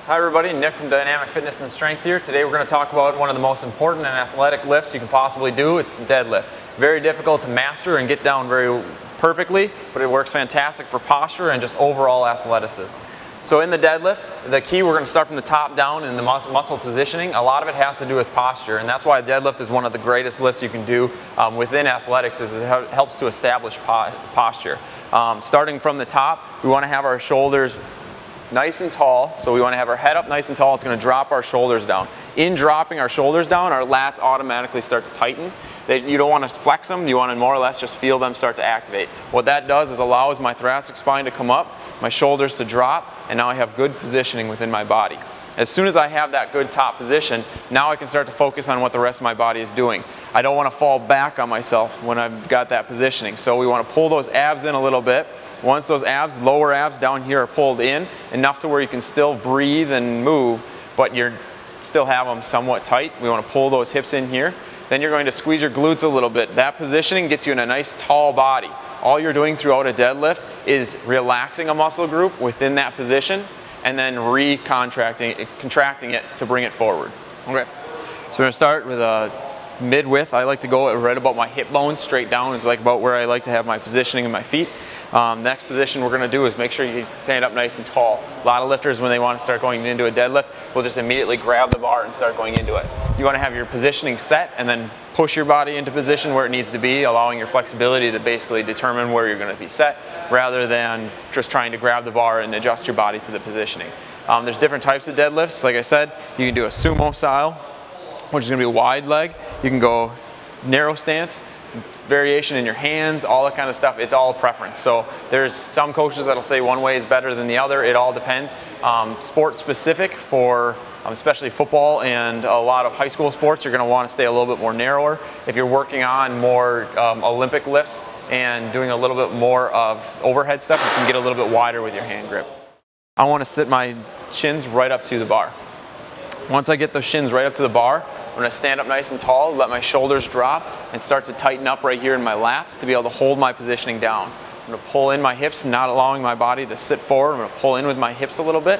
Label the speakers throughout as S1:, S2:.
S1: Hi everybody, Nick from Dynamic Fitness and Strength here. Today we're going to talk about one of the most important and athletic lifts you can possibly do. It's the deadlift. Very difficult to master and get down very perfectly, but it works fantastic for posture and just overall athleticism. So in the deadlift, the key, we're going to start from the top down in the muscle positioning. A lot of it has to do with posture, and that's why deadlift is one of the greatest lifts you can do within athletics, is it helps to establish posture. Starting from the top, we want to have our shoulders nice and tall, so we want to have our head up nice and tall. It's going to drop our shoulders down. In dropping our shoulders down, our lats automatically start to tighten. You don't want to flex them, you want to more or less just feel them start to activate. What that does is allows my thoracic spine to come up, my shoulders to drop, and now I have good positioning within my body. As soon as I have that good top position, now I can start to focus on what the rest of my body is doing. I don't want to fall back on myself when I've got that positioning. So we want to pull those abs in a little bit. Once those abs, lower abs down here, are pulled in, enough to where you can still breathe and move, but you still have them somewhat tight. We want to pull those hips in here. Then you're going to squeeze your glutes a little bit. That positioning gets you in a nice tall body. All you're doing throughout a deadlift is relaxing a muscle group within that position and then contracting it to bring it forward. Okay, so we're going to start with a mid-width. I like to go right about my hip bones, straight down is like about where I like to have my positioning in my feet. Next position we're going to do is make sure you stand up nice and tall. A lot of lifters, when they want to start going into a deadlift, will just immediately grab the bar and start going into it. You want to have your positioning set and then push your body into position where it needs to be, allowing your flexibility to basically determine where you're going to be set, rather than just trying to grab the bar and adjust your body to the positioning. There's different types of deadlifts. Like I said, you can do a sumo style, which is going to be a wide leg. You can go narrow stance, variation in your hands, all that kind of stuff. It's all preference. So there's some coaches that'll say one way is better than the other. It all depends. Sport specific for especially football and a lot of high school sports, you're going to want to stay a little bit more narrower. If you're working on more Olympic lifts and doing a little bit more of overhead stuff, you can get a little bit wider with your hand grip. I want to sit my shins right up to the bar. Once I get those shins right up to the bar, I'm going to stand up nice and tall, let my shoulders drop, and start to tighten up right here in my lats to be able to hold my positioning down. I'm going to pull in my hips, not allowing my body to sit forward. I'm going to pull in with my hips a little bit,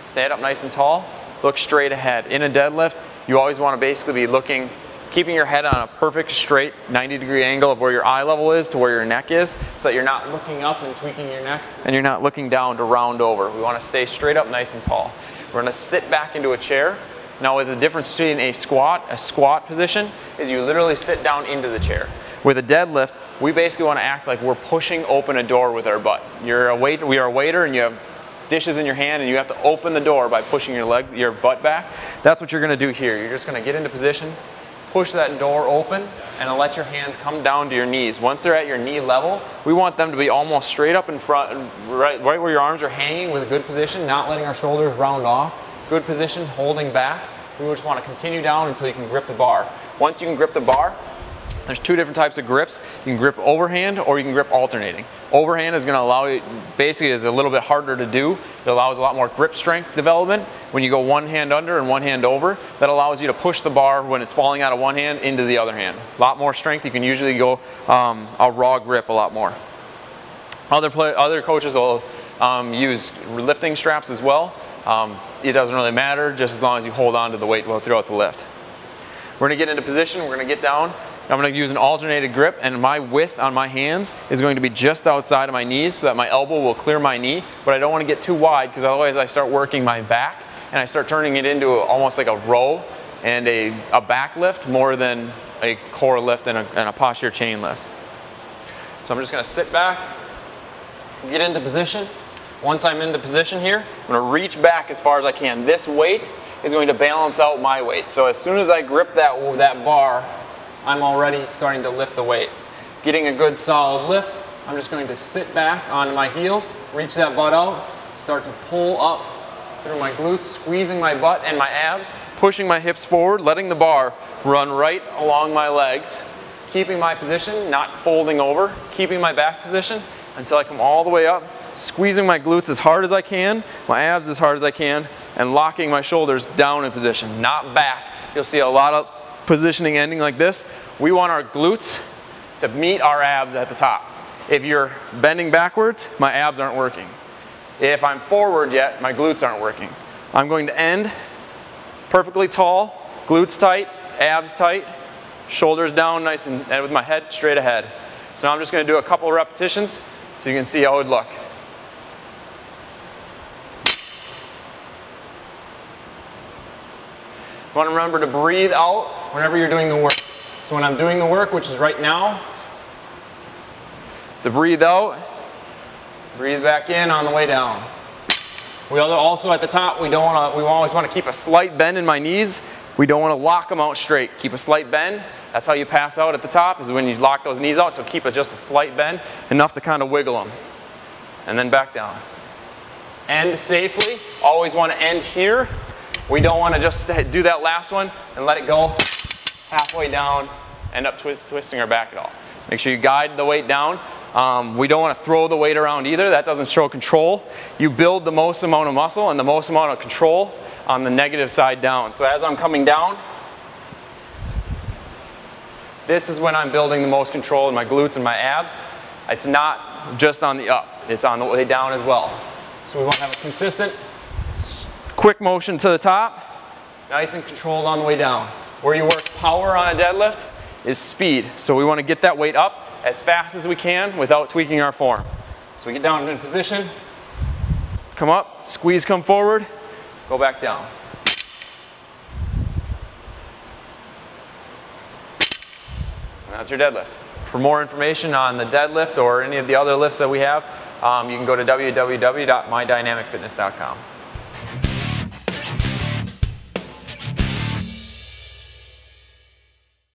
S1: stand up nice and tall, look straight ahead. In a deadlift, you always want to basically be looking, keeping your head on a perfect straight 90-degree angle of where your eye level is to where your neck is, so that you're not looking up and tweaking your neck, and you're not looking down to round over. We want to stay straight up nice and tall. We're going to sit back into a chair. Now, with the difference between a squat position is you literally sit down into the chair. With a deadlift, we basically want to act like we're pushing open a door with our butt. We are a waiter and you have dishes in your hand and you have to open the door by pushing your butt back. That's what you're going to do here. You're just going to get into position, push that door open, and let your hands come down to your knees. Once they're at your knee level, we want them to be almost straight up in front, right where your arms are hanging, with a good position, not letting our shoulders round off. Good position, holding back. We just want to continue down until you can grip the bar. Once you can grip the bar, there's two different types of grips. You can grip overhand or you can grip alternating. Overhand is going to allow you, basically is a little bit harder to do. It allows a lot more grip strength development. When you go one hand under and one hand over, that allows you to push the bar when it's falling out of one hand into the other hand. A lot more strength. You can usually go a raw grip a lot more. Other coaches will use lifting straps as well. It doesn't really matter, just as long as you hold on to the weight well throughout the lift. We're going to get into position, we're going to get down. I'm going to use an alternated grip, and my width on my hands is going to be just outside of my knees so that my elbow will clear my knee, but I don't want to get too wide because otherwise I start working my back and I start turning it into almost like a row and a back lift more than a core lift and a posture chain lift. So I'm just going to sit back, get into position. Once I'm into position here, I'm going to reach back as far as I can. This weight is going to balance out my weight. So as soon as I grip that bar, I'm already starting to lift the weight. Getting a good solid lift, I'm just going to sit back onto my heels, reach that butt out, start to pull up through my glutes, squeezing my butt and my abs, pushing my hips forward, letting the bar run right along my legs, keeping my position, not folding over, keeping my back position until I come all the way up, squeezing my glutes as hard as I can, my abs as hard as I can, and locking my shoulders down in position, not back. You'll see a lot of positioning ending like this. We want our glutes to meet our abs at the top. If you're bending backwards, my abs aren't working. If I'm forward yet, my glutes aren't working. I'm going to end perfectly tall, glutes tight, abs tight, shoulders down nice and with my head straight ahead. So now I'm just going to do a couple repetitions so you can see how it would look. You want to remember to breathe out whenever you're doing the work. So when I'm doing the work, which is right now, to breathe out, breathe back in on the way down. We also at the top, we always want to keep a slight bend in my knees. We don't want to lock them out straight. Keep a slight bend. That's how you pass out at the top, is when you lock those knees out. So keep just a slight bend, enough to kind of wiggle them. And then back down. End safely. Always want to end here. We don't want to just do that last one and let it go halfway down, end up twisting our back at all. Make sure you guide the weight down. We don't want to throw the weight around either. That doesn't show control. You build the most amount of muscle and the most amount of control on the negative side down. So as I'm coming down, this is when I'm building the most control in my glutes and my abs. It's not just on the up, it's on the way down as well. So we want to have a consistent, quick motion to the top, nice and controlled on the way down. Where you work power on a deadlift is speed. So we want to get that weight up as fast as we can without tweaking our form. So we get down in position, come up, squeeze, come forward, go back down. And that's your deadlift. For more information on the deadlift or any of the other lifts that we have, you can go to www.mydynamicfitness.com.